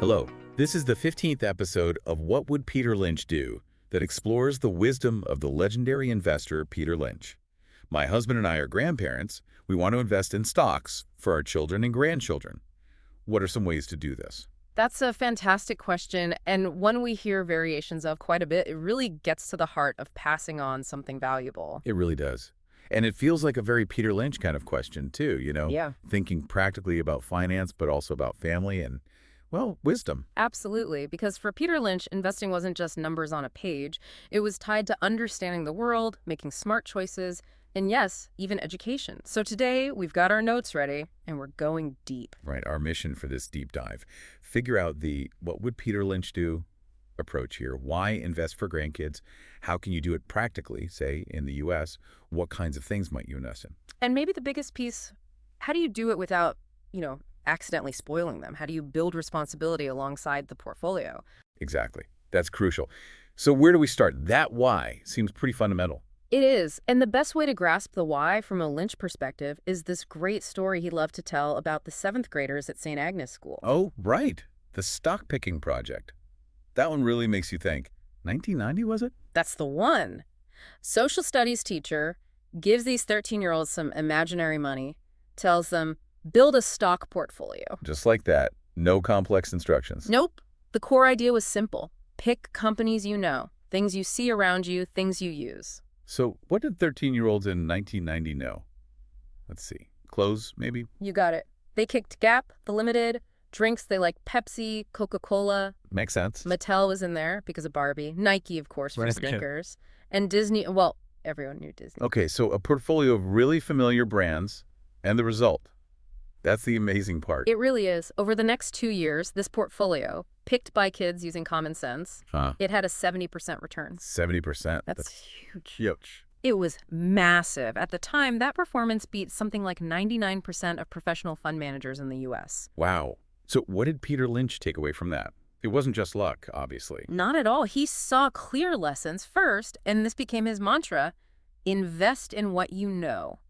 Hello, this is the 15th episode of What Would Peter Lynch Do? That explores the wisdom of the legendary investor Peter Lynch. My husband and I are grandparents. We want to invest in stocks for our children and grandchildren. What are some ways to do this? That's a fantastic question, and one we hear variations of quite a bit. It really gets to the heart of passing on something valuable. It really does. And it feels like a very Peter Lynch kind of question, too, Yeah. thinking practically about finance, but also about family and, well, wisdom. Absolutely, because for Peter Lynch, investing wasn't just numbers on a page. It was tied to understanding the world, making smart choices, and yes, even education. So today, we've got our notes ready, and we're going deep. Right, our mission for this deep dive. Figure out the what would Peter Lynch do approach here. Why invest for grandkids? How can you do it practically, say, in the U.S.? What kinds of things might you invest in? And maybe the biggest piece, how do you do it without, accidentally spoiling them? How do you build responsibility alongside the portfolio? Exactly. That's crucial. So where do we start? That why seems pretty fundamental. It is. And the best way to grasp the why from a Lynch perspective is this great story he loved to tell about the 7th graders at St. Agnes School. Oh, right. The stock picking project. That one really makes you think. 1990, was it? That's the one. Social studies teacher gives these 13-year-olds some imaginary money, tells them, build a stock portfolio. Just like that. No complex instructions. Nope. The core idea was simple. Pick companies you know, things you see around you, things you use. So what did 13-year-olds in 1990 know? Let's see. Clothes, maybe? You got it. They kicked Gap, The Limited, drinks they like Pepsi, Coca-Cola. Makes sense. Mattel was in there because of Barbie. Nike, of course, for Right. sneakers. And Disney, well, everyone knew Disney. Okay, so a portfolio of really familiar brands and the result. That's the amazing part. It really is. Over the next 2 years, this portfolio, picked by kids using common sense, it had a 70% return. 70%. That's huge. Huge. It was massive. At the time, that performance beat something like 99% of professional fund managers in the U.S. Wow. So what did Peter Lynch take away from that? It wasn't just luck, obviously. Not at all. He saw clear lessons first, and this became his mantra: invest in what you know.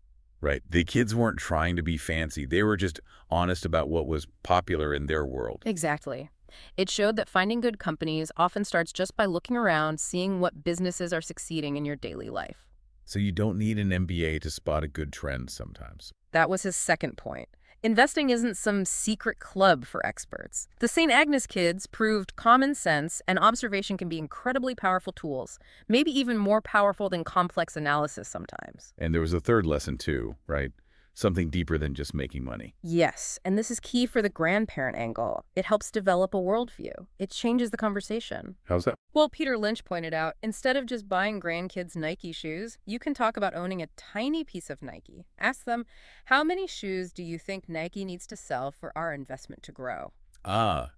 Right. The kids weren't trying to be fancy. They were just honest about what was popular in their world. Exactly. It showed that finding good companies often starts just by looking around, seeing what businesses are succeeding in your daily life. So you don't need an MBA to spot a good trend sometimes. That was his second point. Investing isn't some secret club for experts. The St. Agnes kids proved common sense and observation can be incredibly powerful tools, maybe even more powerful than complex analysis sometimes. And there was a third lesson too, right? Something deeper than just making money. Yes, and this is key for the grandparent angle. It helps develop a worldview. It changes the conversation. How's that? Well, Peter Lynch pointed out, instead of just buying grandkids Nike shoes, you can talk about owning a tiny piece of Nike. Ask them, how many shoes do you think Nike needs to sell for our investment to grow?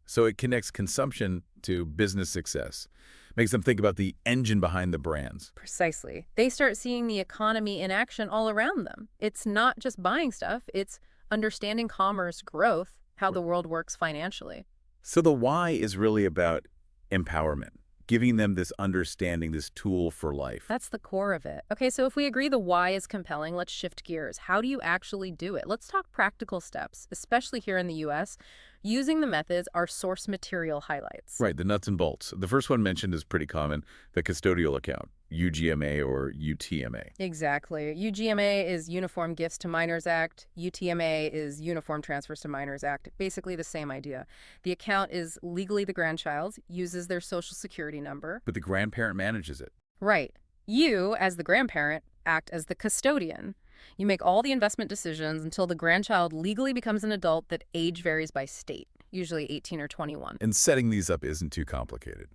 So it connects consumption to business success. Makes them think about the engine behind the brands. Precisely. They start seeing the economy in action all around them. It's not just buying stuff, it's understanding commerce, growth, how the world works financially. So the why is really about empowerment, giving them this understanding, this tool for life. That's the core of it. Okay, so if we agree the why is compelling, let's shift gears. How do you actually do it? Let's talk practical steps, especially here in the U.S. Using the methods our source material highlights. Right, the nuts and bolts. The first one mentioned is pretty common, the custodial account, UGMA or UTMA. Exactly. UGMA is Uniform Gifts to Minors Act. UTMA is Uniform Transfers to Minors Act. Basically the same idea. The account is legally the grandchild's, uses their social security number. But the grandparent manages it. Right. You, as the grandparent, act as the custodian. You make all the investment decisions until the grandchild legally becomes an adult. That age varies by state, usually 18 or 21. And setting these up isn't too complicated.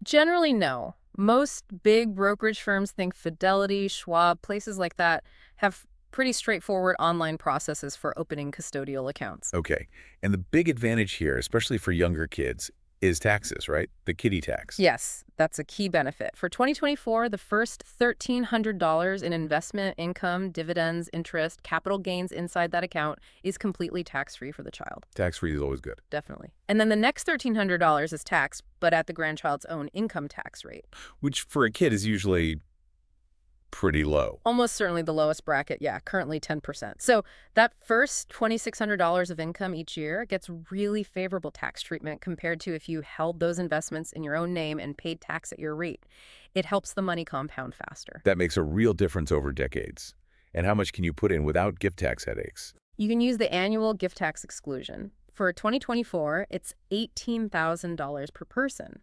Generally, no. Most big brokerage firms, think Fidelity, Schwab, places like that, have pretty straightforward online processes for opening custodial accounts. Okay, and the big advantage here, especially for younger kids, is taxes, right? The kiddie tax. Yes, that's a key benefit. For 2024, the first $1,300 in investment income, dividends, interest, capital gains inside that account is completely tax-free for the child. Tax-free is always good. Definitely. And then the next $1,300 is taxed, but at the grandchild's own income tax rate. Which for a kid is usually pretty low. Almost certainly the lowest bracket, yeah, currently 10%. So that first $2,600 of income each year gets really favorable tax treatment compared to if you held those investments in your own name and paid tax at your rate. It helps the money compound faster. That makes a real difference over decades. And how much can you put in without gift tax headaches? You can use the annual gift tax exclusion. For 2024, it's $18,000 per person.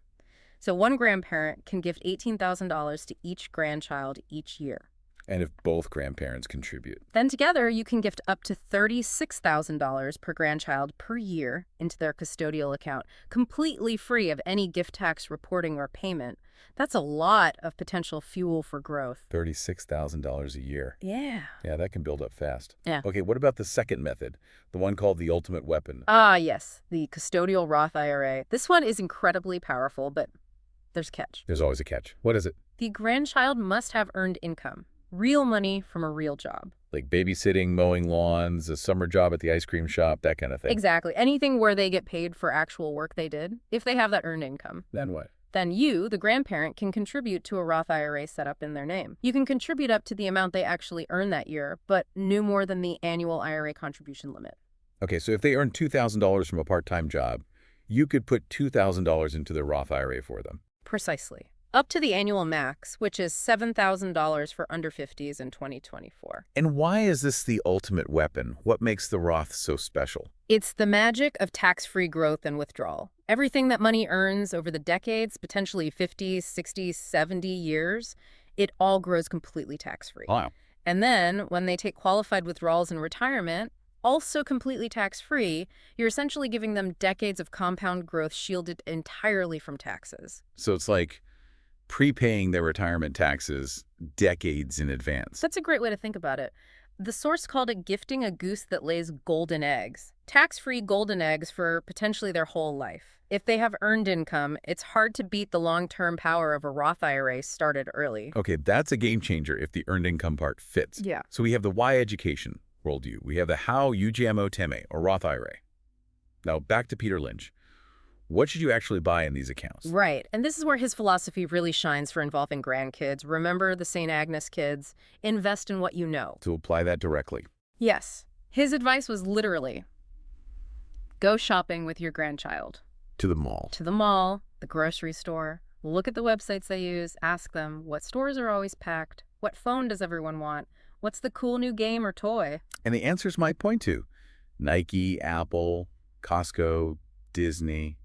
So one grandparent can gift $18,000 to each grandchild each year. And if both grandparents contribute? Then together, you can gift up to $36,000 per grandchild per year into their custodial account, completely free of any gift tax reporting or payment. That's a lot of potential fuel for growth. $36,000 a year. Yeah. Yeah, that can build up fast. Yeah. Okay, what about the second method, the one called the ultimate weapon? Ah, yes, the custodial Roth IRA. This one is incredibly powerful, but there's a catch. There's always a catch. What is it? The grandchild must have earned income, real money from a real job. Like babysitting, mowing lawns, a summer job at the ice cream shop, that kind of thing. Exactly. Anything where they get paid for actual work they did, if they have that earned income. Then what? Then you, the grandparent, can contribute to a Roth IRA set up in their name. You can contribute up to the amount they actually earn that year, but no more than the annual IRA contribution limit. Okay, so if they earn $2,000 from a part-time job, you could put $2,000 into their Roth IRA for them. Precisely. Up to the annual max, which is $7,000 for under 50s in 2024. And why is this the ultimate weapon? What makes the Roth so special? It's the magic of tax-free growth and withdrawal. Everything that money earns over the decades, potentially 50, 60, 70 years, it all grows completely tax-free. Wow. And then when they take qualified withdrawals in retirement, also completely tax-free, you're essentially giving them decades of compound growth shielded entirely from taxes. So it's like prepaying their retirement taxes decades in advance. That's a great way to think about it. The source called it gifting a goose that lays golden eggs. Tax-free golden eggs for potentially their whole life. If they have earned income, it's hard to beat the long-term power of a Roth IRA started early. Okay, that's a game changer if the earned income part fits. Yeah. So we have the why education worldview. We have the how UGMO Teme or Roth IRA. Now back to Peter Lynch. What should you actually buy in these accounts? Right. And this is where his philosophy really shines for involving grandkids. Remember the St. Agnes kids? Invest in what you know. To apply that directly. Yes. His advice was literally, go shopping with your grandchild. To the mall. To the mall, the grocery store. Look at the websites they use. Ask them, what stores are always packed? What phone does everyone want? What's the cool new game or toy? And the answers might point to Nike, Apple, Costco, Disney,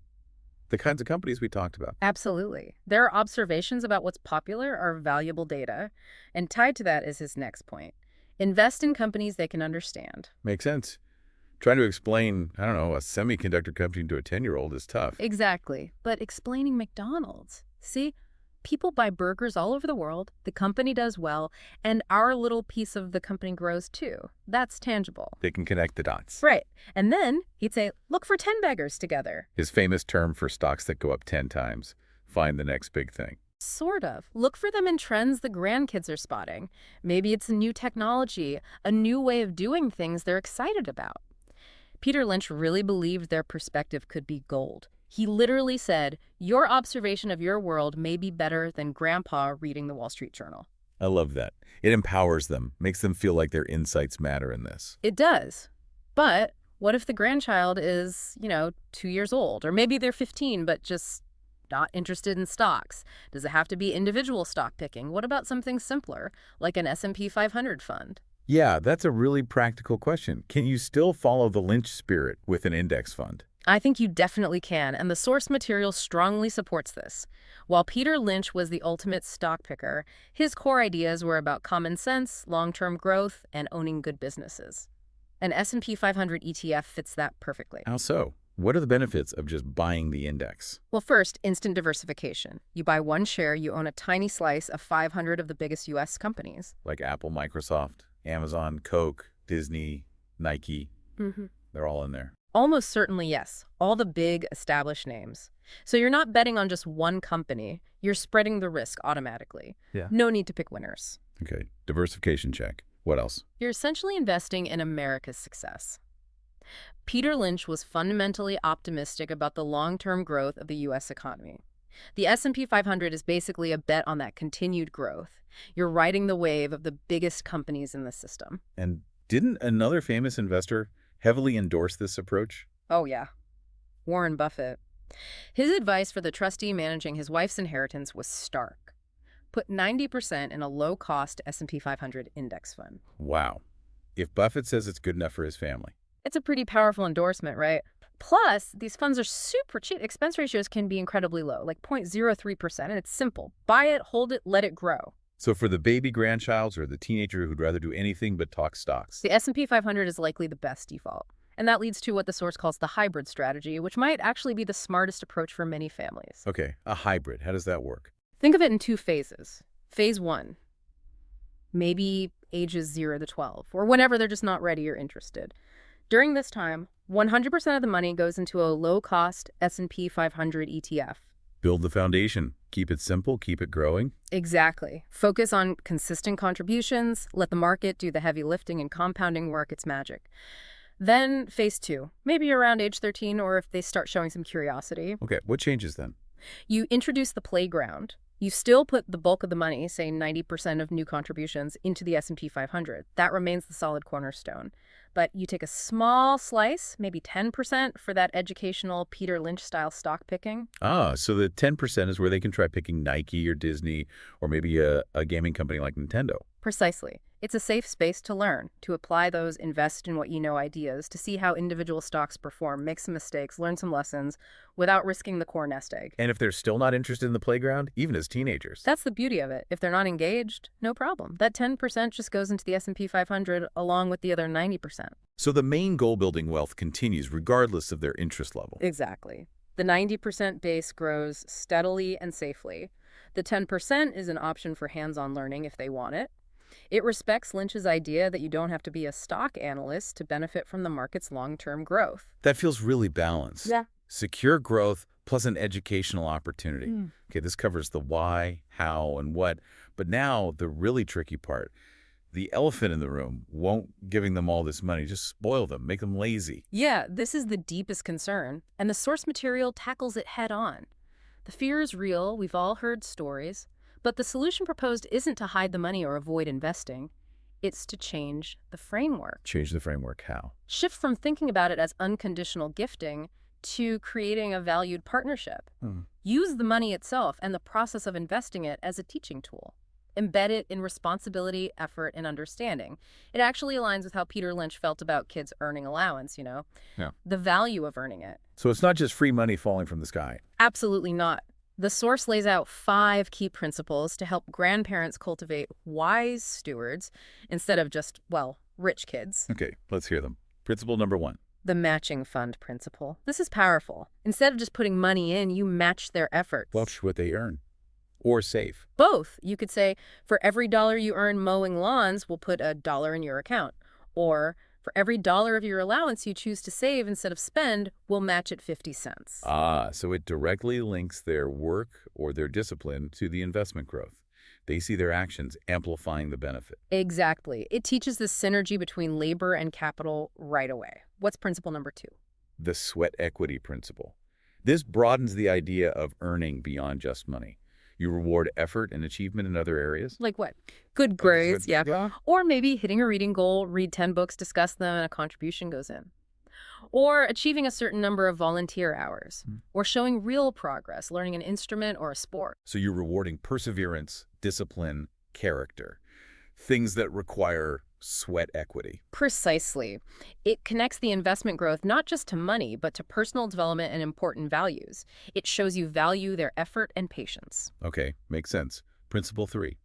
the kinds of companies we talked about. Absolutely. Their observations about what's popular are valuable data, and tied to that is his next point. Invest in companies they can understand. Makes sense. Trying to explain, I don't know, a semiconductor company to a 10-year-old is tough. Exactly. But explaining McDonald's, see? People buy burgers all over the world, the company does well, and our little piece of the company grows too. That's tangible. They can connect the dots. Right. And then he'd say, look for 10 beggars together. His famous term for stocks that go up 10 times. Find the next big thing. Sort of. Look for them in trends the grandkids are spotting. Maybe it's a new technology, a new way of doing things they're excited about. Peter Lynch really believed their perspective could be gold. He literally said, your observation of your world may be better than Grandpa reading the Wall Street Journal. I love that. It empowers them, makes them feel like their insights matter in this. It does. But what if the grandchild is, 2 years old? Or maybe they're 15, but just not interested in stocks. Does it have to be individual stock picking? What about something simpler, like an S&P 500 fund? Yeah, that's a really practical question. Can you still follow the Lynch spirit with an index fund? I think you definitely can, and the source material strongly supports this. While Peter Lynch was the ultimate stock picker, his core ideas were about common sense, long-term growth, and owning good businesses. An S&P 500 ETF fits that perfectly. How so? What are the benefits of just buying the index? Well, first, instant diversification. You buy one share, you own a tiny slice of 500 of the biggest U.S. companies. Like Apple, Microsoft, Amazon, Coke, Disney, Nike. They're all in there. Almost certainly, yes. All the big established names. So you're not betting on just one company. You're spreading the risk automatically. Yeah. No need to pick winners. Okay, diversification check. What else? You're essentially investing in America's success. Peter Lynch was fundamentally optimistic about the long-term growth of the U.S. economy. The S&P 500 is basically a bet on that continued growth. You're riding the wave of the biggest companies in the system. And didn't another famous investor heavily endorse this approach? Oh, yeah. Warren Buffett. His advice for the trustee managing his wife's inheritance was stark. Put 90% in a low-cost S&P 500 index fund. Wow. If Buffett says it's good enough for his family. It's a pretty powerful endorsement, right? Plus, these funds are super cheap. Expense ratios can be incredibly low, like 0.03%, and it's simple. Buy it, hold it, let it grow. So for the baby grandchilds or the teenager who'd rather do anything but talk stocks. The S&P 500 is likely the best default. And that leads to what the source calls the hybrid strategy, which might actually be the smartest approach for many families. Okay, a hybrid. How does that work? Think of it in two phases. Phase 1, maybe ages 0 to 12, or whenever they're just not ready or interested. During this time, 100% of the money goes into a low-cost S&P 500 ETF. Build the foundation. Keep it simple, keep it growing. Exactly. Focus on consistent contributions, let the market do the heavy lifting and compounding work its magic. Then phase 2, maybe around age 13 or if they start showing some curiosity. Okay, what changes then? You introduce the playground. You still put the bulk of the money, say 90% of new contributions, into the S&P 500. That remains the solid cornerstone. But you take a small slice, maybe 10%, for that educational Peter Lynch-style stock picking. Ah, so the 10% is where they can try picking Nike or Disney or maybe a gaming company like Nintendo. Precisely. It's a safe space to learn, to apply those invest in what you know ideas, to see how individual stocks perform, make some mistakes, learn some lessons, without risking the core nest egg. And if they're still not interested in the playground, even as teenagers. That's the beauty of it. If they're not engaged, no problem. That 10% just goes into the S&P 500 along with the other 90%. So the main goal-building wealth continues regardless of their interest level. Exactly. The 90% base grows steadily and safely. The 10% is an option for hands-on learning if they want it. It respects Lynch's idea that you don't have to be a stock analyst to benefit from the market's long-term growth. That feels really balanced. Yeah. Secure growth plus an educational opportunity. Okay, this covers the why, how, and what. But now the really tricky part. The elephant in the room. Won't giving them all this money just spoil them, make them lazy. Yeah, this is the deepest concern, and the source material tackles it head-on. The fear is real. We've all heard stories. But the solution proposed isn't to hide the money or avoid investing. It's to change the framework. Change the framework. How? Shift from thinking about it as unconditional gifting to creating a valued partnership. Use the money itself and the process of investing it as a teaching tool. Embed it in responsibility, effort, and understanding. It actually aligns with how Peter Lynch felt about kids earning allowance, Yeah. The value of earning it. So it's not just free money falling from the sky. Absolutely not. The source lays out 5 key principles to help grandparents cultivate wise stewards instead of just, rich kids. Okay, let's hear them. Principle number 1. The matching fund principle. This is powerful. Instead of just putting money in, you match their efforts. Watch what they earn. Or save. Both. You could say, for every dollar you earn mowing lawns, we'll put $1 in your account. Or, for every dollar of your allowance you choose to save instead of spend, we'll match it 50 cents. Ah, so it directly links their work or their discipline to the investment growth. They see their actions amplifying the benefit. Exactly. It teaches the synergy between labor and capital right away. What's principle number 2? The sweat equity principle. This broadens the idea of earning beyond just money. You reward effort and achievement in other areas. Like what? Good grades, yeah. Or maybe hitting a reading goal, read 10 books, discuss them, and a contribution goes in. Or achieving a certain number of volunteer hours. Or showing real progress, learning an instrument or a sport. So you're rewarding perseverance, discipline, character. Things that require sweat equity. Precisely. It connects the investment growth not just to money, but to personal development and important values. It shows you value their effort and patience. Okay, makes sense. Principle 3.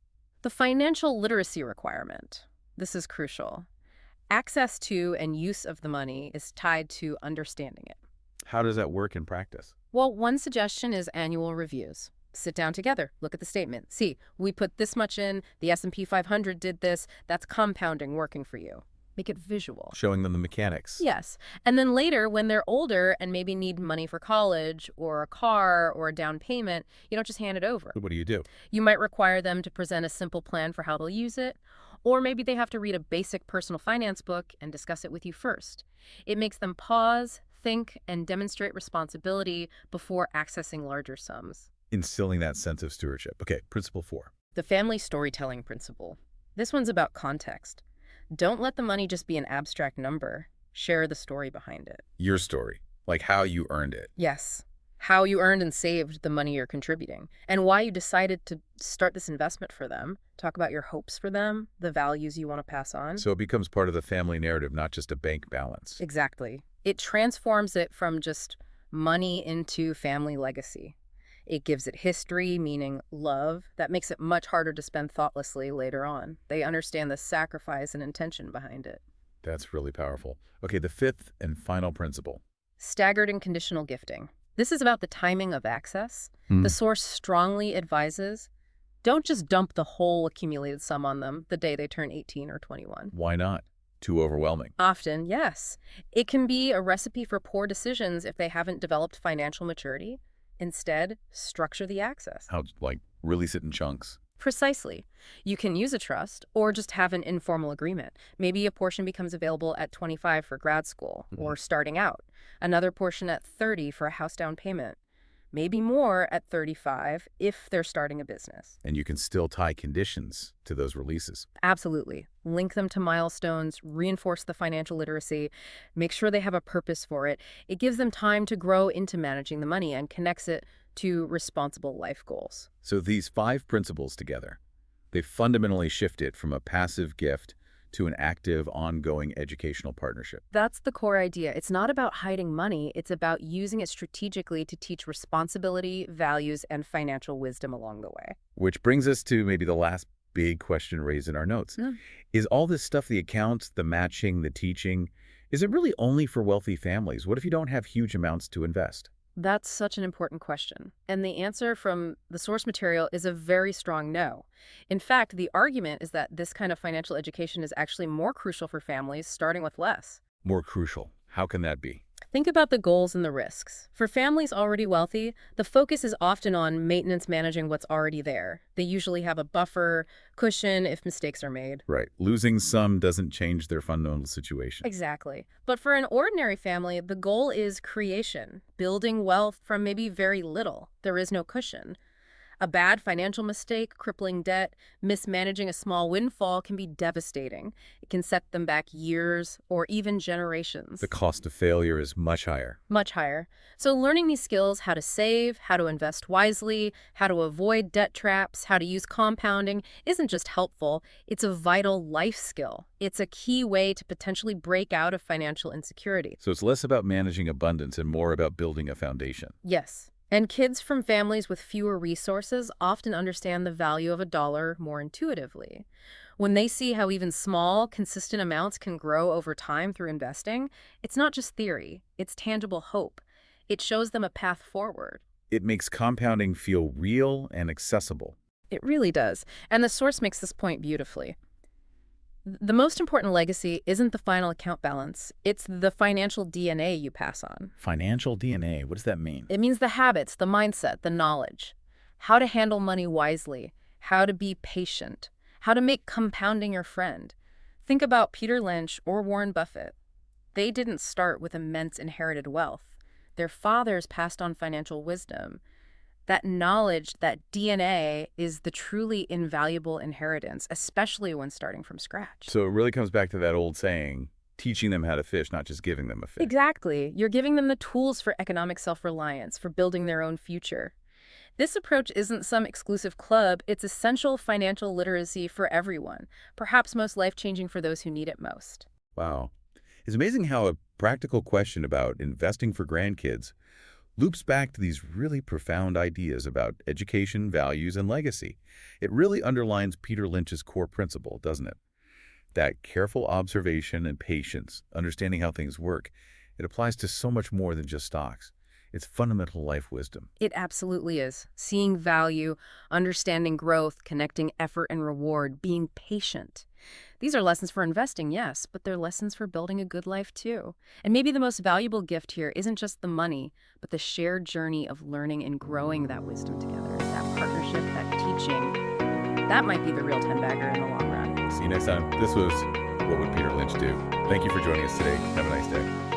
The financial literacy requirement. This is crucial. Access to and use of the money is tied to understanding it. How does that work in practice? Well, one suggestion is annual reviews. Sit down together, look at the statement. See, we put this much in, the S&P 500 did this, that's compounding working for you. Make it visual. Showing them the mechanics. Yes. And then later, when they're older and maybe need money for college or a car or a down payment, you don't just hand it over. What do? You might require them to present a simple plan for how they'll use it, or maybe they have to read a basic personal finance book and discuss it with you first. It makes them pause, think, and demonstrate responsibility before accessing larger sums. instilling that sense of stewardship. Okay, principle 4. The family storytelling principle. This one's about context. Don't let the money just be an abstract number. Share the story behind it. Your story, like how you earned it. Yes. How you earned and saved the money you're contributing, and why you decided to start this investment for them. Talk about your hopes for them, the values you want to pass on. So it becomes part of the family narrative, not just a bank balance. Exactly. It transforms it from just money into family legacy. It gives it history, meaning love, that makes it much harder to spend thoughtlessly later on. They understand the sacrifice and intention behind it. That's really powerful. Okay, the 5th and final principle. Staggered and conditional gifting. This is about the timing of access. The source strongly advises, don't just dump the whole accumulated sum on them the day they turn 18 or 21. Why not? Too overwhelming. Often, yes. It can be a recipe for poor decisions if they haven't developed financial maturity. Instead, structure the access. How, like, release it in chunks? Precisely. You can use a trust or just have an informal agreement. Maybe a portion becomes available at 25 for grad school or starting out. Another portion at 30 for a house down payment. Maybe more at 35 if they're starting a business. And you can still tie conditions to those releases. Absolutely. Link them to milestones, reinforce the financial literacy, make sure they have a purpose for it. It gives them time to grow into managing the money and connects it to responsible life goals. So these 5 principles together, they fundamentally shift it from a passive gift to an active, ongoing educational partnership. That's the core idea. It's not about hiding money. It's about using it strategically to teach responsibility, values, and financial wisdom along the way. Which brings us to maybe the last big question raised in our notes. Is all this stuff, the accounts, the matching, the teaching, is it really only for wealthy families? What if you don't have huge amounts to invest? That's such an important question. And the answer from the source material is a very strong no. In fact, the argument is that this kind of financial education is actually more crucial for families starting with less. More crucial. How can that be? Think about the goals and the risks. For families already wealthy, the focus is often on maintenance, managing what's already there. They usually have a buffer, cushion if mistakes are made. Right. Losing some doesn't change their fundamental situation. Exactly. But for an ordinary family, the goal is creation, building wealth from maybe very little. There is no cushion. A bad financial mistake, crippling debt, mismanaging a small windfall can be devastating. It can set them back years or even generations. The cost of failure is much higher. Much higher. So learning these skills, how to save, how to invest wisely, how to avoid debt traps, how to use compounding, isn't just helpful. It's a vital life skill. It's a key way to potentially break out of financial insecurity. So it's less about managing abundance and more about building a foundation. Yes. And kids from families with fewer resources often understand the value of a dollar more intuitively. When they see how even small, consistent amounts can grow over time through investing, it's not just theory, it's tangible hope. It shows them a path forward. It makes compounding feel real and accessible. It really does. And the source makes this point beautifully. The most important legacy isn't the final account balance. It's the financial DNA you pass on. Financial DNA, what does that mean? It means the habits, the mindset, the knowledge. How to handle money wisely. How to be patient. How to make compounding your friend. Think about Peter Lynch or Warren Buffett. They didn't start with immense inherited wealth. Their fathers passed on financial wisdom. That knowledge, that DNA, is the truly invaluable inheritance, especially when starting from scratch. So it really comes back to that old saying, teaching them how to fish, not just giving them a fish. Exactly. You're giving them the tools for economic self-reliance, for building their own future. This approach isn't some exclusive club. It's essential financial literacy for everyone, perhaps most life-changing for those who need it most. Wow. It's amazing how a practical question about investing for grandkids loops back to these really profound ideas about education, values, and legacy. It really underlines Peter Lynch's core principle, doesn't it? That careful observation and patience, understanding how things work, it applies to so much more than just stocks. It's fundamental life wisdom. It absolutely is. Seeing value, understanding growth, connecting effort and reward, being patient. These are lessons for investing, yes, but they're lessons for building a good life too. And maybe the most valuable gift here isn't just the money, but the shared journey of learning and growing that wisdom together. That partnership, that teaching, that might be the real 10-bagger in the long run. See you next time. This was What Would Peter Lynch Do? Thank you for joining us today. Have a nice day.